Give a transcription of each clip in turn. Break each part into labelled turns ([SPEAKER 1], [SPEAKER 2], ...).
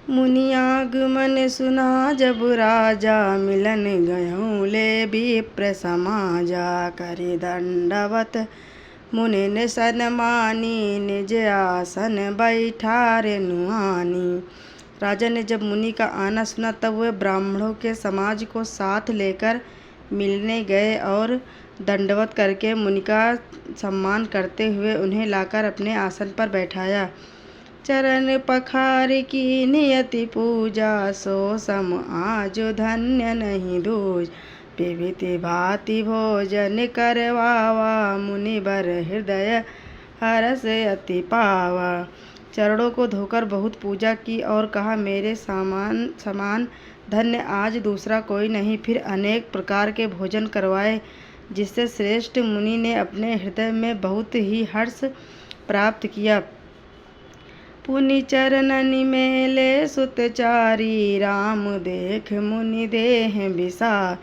[SPEAKER 1] मुनियागमन सुना जब राजा, मिलन गयों ले विप्र समाजा। करि दंडवत मुनि सन्मानी, निज आसन बैठारे नुआनी। राजा ने जब मुनि का आना सुना तब वह ब्राह्मणों के समाज को साथ लेकर मिलने गए और दंडवत करके मुनि का सम्मान करते हुए उन्हें लाकर अपने आसन पर बैठाया। चरण पखार की नियति पूजा, सो सम आज धन्य नहीं दूज। विविधि भांति भोजन करवावा, मुनि बर हृदय हरस अति पावा। चरणों को धोकर बहुत पूजा की और कहा, मेरे समान धन्य आज दूसरा कोई नहीं। फिर अनेक प्रकार के भोजन करवाए, जिससे श्रेष्ठ मुनि ने अपने हृदय में बहुत ही हर्ष प्राप्त किया। पुनि चरणनि मेले सुतचारी, राम देख मुनि देह विसार।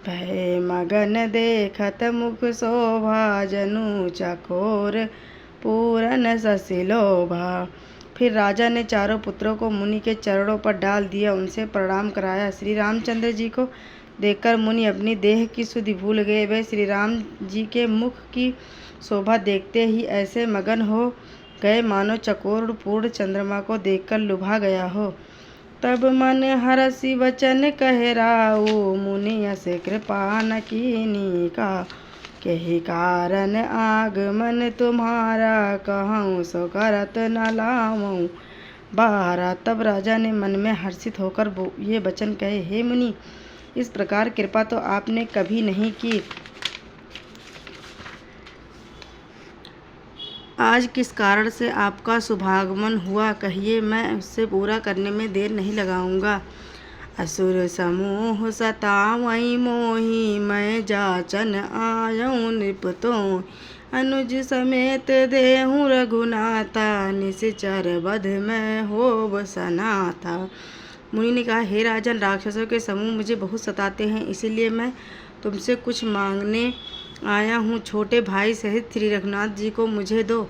[SPEAKER 1] भय मगन देखत मुख शोभा, जनु चकोर पूरन शशि लोभा। फिर राजा ने चारों पुत्रों को मुनि के चरणों पर डाल दिया, उनसे प्रणाम कराया। श्री रामचंद्र जी को देखकर मुनि अपनी देह की सुधि भूल गए। वे श्री राम जी के मुख की शोभा देखते ही ऐसे मगन हो गए मानो चकोर पूर्ण चंद्रमा को देखकर लुभा गया हो। तब मन हरषि वचन कहे राऊ, मुनि यस कृपा न कीनी का। केहि कारण आगमन तुम्हारा, कहूँ सो करत न लाऊं बारा। तब राजा ने मन में हर्षित होकर ये वचन कहे, हे मुनि, इस प्रकार कृपा तो आपने कभी नहीं की। आज किस कारण से आपका शुभागमन हुआ, कहिए, मैं उससे पूरा करने में देर नहीं लगाऊंगा। असुर समूह सतावई मोही, मैं जाचन आयऊँ नृपतों। अनुज समेत देहूँ रघुनाथा, निश्चर बध में होब सनाथा। मुनि ने कहा, हे राजन, राक्षसों के समूह मुझे बहुत सताते हैं, इसीलिए मैं तुमसे कुछ मांगने आया हूँ। छोटे भाई सहित श्री रघुनाथ जी को मुझे दो।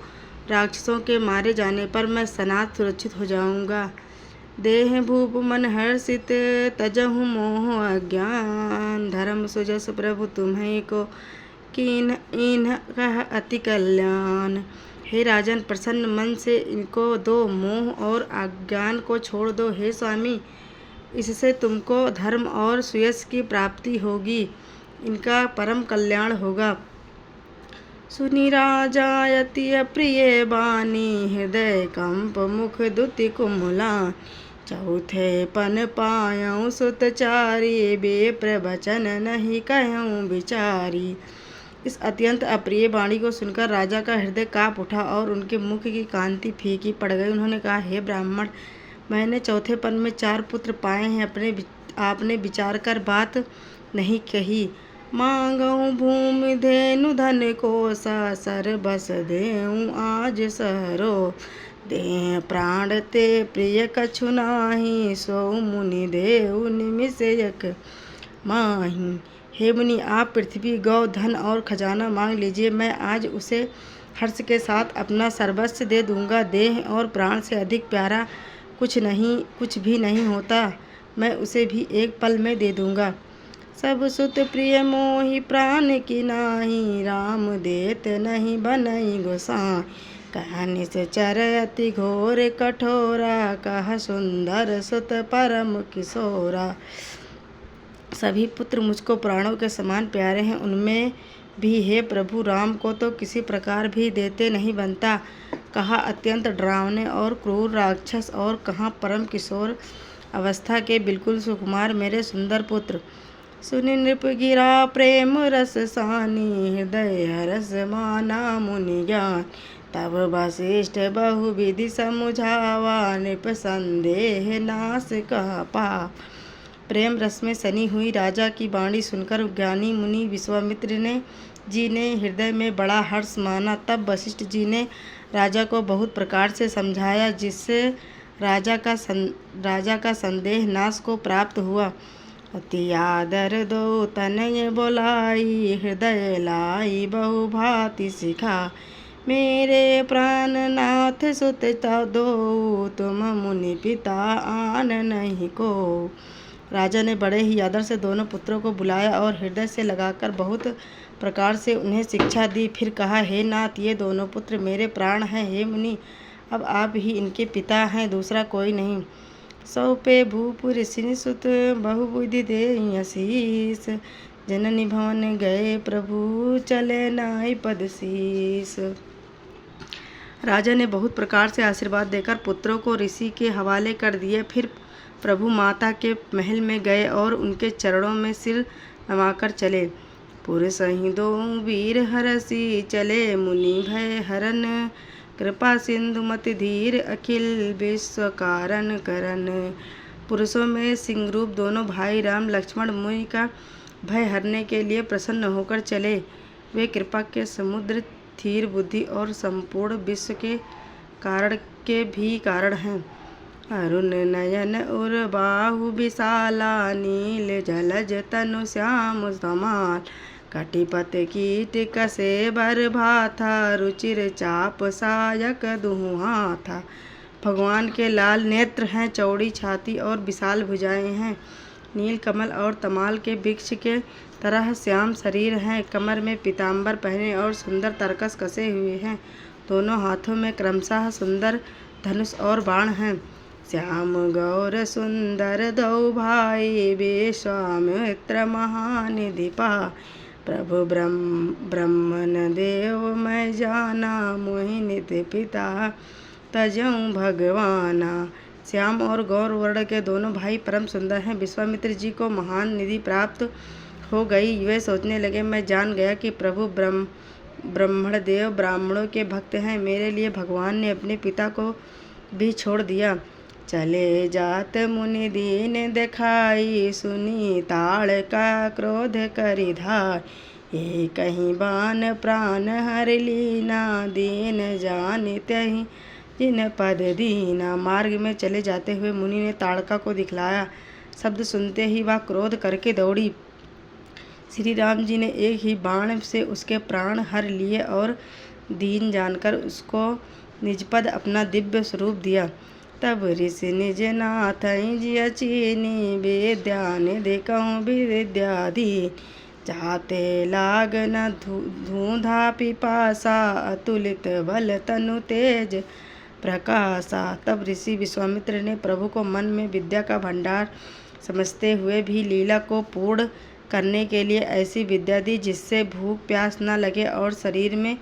[SPEAKER 1] राक्षसों के मारे जाने पर मैं सनाथ सुरक्षित हो जाऊंगा। देह भूप मन हर्षित, तजहु मोह अज्ञान। धर्म सुजस प्रभु तुम्हें को, कीन इन कह अति कल्याण। हे राजन, प्रसन्न मन से इनको दो, मोह और अज्ञान को छोड़ दो। हे स्वामी, इससे तुमको धर्म और सुयश की प्राप्ति होगी, इनका परम कल्याण होगा। सुनि राजा अति अप्रिय बानी, हृदय कंप मुख दुति कुमला। चौथे पन पायऊँ सुतचारी, विप्र वचन नहीं कहूँ विचारी। इस अत्यंत अप्रिय वाणी को सुनकर राजा का हृदय काँप उठा और उनके मुख की कांति फीकी पड़ गई। उन्होंने कहा, हे ब्राह्मण, मैंने चौथे पन में 4 पुत्र पाए हैं, आपने विचार कर बात नहीं कही। मांगऊँ भूमि धेनु धन कोसा, सर बस देऊँ आज सहरो। दे प्राण ते प्रिय कछु नाही, सो मुनि देऊ निमिष एक माही। हे मुनि, आप पृथ्वी, गौ, धन और खजाना मांग लीजिए, मैं आज उसे हर्ष के साथ अपना सर्वस्व दे दूंगा। देह और प्राण से अधिक प्यारा कुछ भी नहीं होता, मैं उसे भी एक पल में दे दूंगा। सब सुत प्रिय मोहि प्राण की नाही, राम देत नहीं बनई गोसाई। कह निश्चर अति घोर कठोरा, कह सुंदर सुत परम किशोरा। सभी पुत्र मुझको प्राणों के समान प्यारे हैं, उनमें भी हे प्रभु, राम को तो किसी प्रकार भी देते नहीं बनता। कहाँ अत्यंत डरावने और क्रूर राक्षस, और कहाँ परम किशोर अवस्था के बिल्कुल सुकुमार मेरे सुंदर पुत्र। सुनि नृप गिरा प्रेम रस सानी, हृदय हरस माना मुनि ज्ञान। तब वशिष्ठ बहुविधि समुझावा, नृप संदेह नाश कह पाप। प्रेम रस में सनी हुई राजा की वाणी सुनकर ज्ञानी मुनि विश्वामित्र जी ने हृदय में बड़ा हर्ष माना। तब वशिष्ठ जी ने राजा को बहुत प्रकार से समझाया, जिससे राजा का संदेह नाश को प्राप्त हुआ। अति आदर दो तनय बोलाई, हृदय लाई बहु भांति सिखा। मेरे प्राणनाथ सुत दो, तुम मुनि पिता आन नहीं को। राजा ने बड़े ही आदर से दोनों पुत्रों को बुलाया और हृदय से लगाकर बहुत प्रकार से उन्हें शिक्षा दी। फिर कहा, हे नाथ, ये दोनों पुत्र मेरे प्राण हैं। हे मुनि, अब आप ही इनके पिता हैं, दूसरा कोई नहीं। सौंपे भूप ऋषि सुत, बहुबुद्धि दे आशीष। जननी भवन गए प्रभु, चले नाई पद शीस। राजा ने बहुत प्रकार से आशीर्वाद देकर पुत्रों को ऋषि के हवाले कर दिए। फिर प्रभु माता के महल में गए और उनके चरणों में सिर नवाकर चले। पुरुष ही दो वीर हरसी, चले मुनि भय हरन। कृपा सिंधु मति धीर, अखिल विश्व कारण करन। पुरुषों में सिंह रूप दोनों भाई राम लक्ष्मण मुनि का भय हरने के लिए प्रसन्न होकर चले। वे कृपा के समुद्र, धीर बुद्धि और संपूर्ण विश्व के भी कारण हैं। अरुण नयन उर बाहु विशाला, नील जलज तनु श्याम समान। कटिपत कीट कसे बर भाथा, रुचिर चाप सायक दुहु हाथा। भगवान के लाल नेत्र हैं, चौड़ी छाती और विशाल भुजाएं हैं। नील कमल और तमाल के वृक्ष के तरह श्याम शरीर हैं। कमर में पीताम्बर पहने और सुंदर तरकस कसे हुए हैं। दोनों हाथों में क्रमशः सुंदर धनुष और बाण हैं। श्याम गौर सुंदर दो भाई, विश्वामित्र महानिधि पाए। प्रभु ब्रह्मन देव मैं जाना, मोहि निधि पिता तजऊँ भगवाना। श्याम और गौर वर्ण के दोनों भाई परम सुंदर हैं। विश्वामित्र जी को महान निधि प्राप्त हो गई। वे सोचने लगे, मैं जान गया कि प्रभु ब्रह्मणदेव ब्राह्मणों के भक्त हैं। मेरे लिए भगवान ने अपने पिता को भी छोड़ दिया। चले जात मुनि दीन दिखाई, सुनी ताड़ का क्रोध करि धाय। ये कहीं बान प्राण हर लीना, दीन जानि त्यहि जिन पद दीना। मार्ग में चले जाते हुए मुनि ने ताड़का को दिखलाया। शब्द सुनते ही वह क्रोध करके दौड़ी। श्री राम जी ने एक ही बाण से उसके प्राण हर लिए और दीन जानकर उसको निजपद अपना दिव्य स्वरूप दिया। तब ऋषि निज नाथ जिय चीनी, विद्या निधि कहूँ विद्या दी। जाते लाग न धूधा पिपासा, अतुलित बल तनु तेज प्रकाशा। तब ऋषि विश्वामित्र ने प्रभु को मन में विद्या का भंडार समझते हुए भी लीला को पूर्ण करने के लिए ऐसी विद्या दी जिससे भूख प्यास न लगे और शरीर में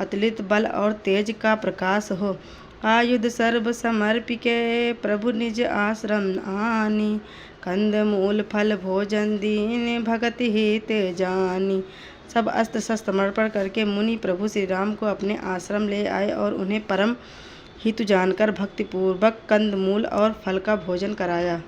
[SPEAKER 1] अतुलित बल और तेज का प्रकाश हो। आयुध सर्व समर्पिके, प्रभु निज आश्रम आनी। कंद मूल फल भोजन दीन, भगति हित जानी। सब अस्त्र शस्त्र समर्पण करके मुनि प्रभु श्री राम को अपने आश्रम ले आए और उन्हें परम हितु जानकर भक्तिपूर्वक कंद मूल और फल का भोजन कराया।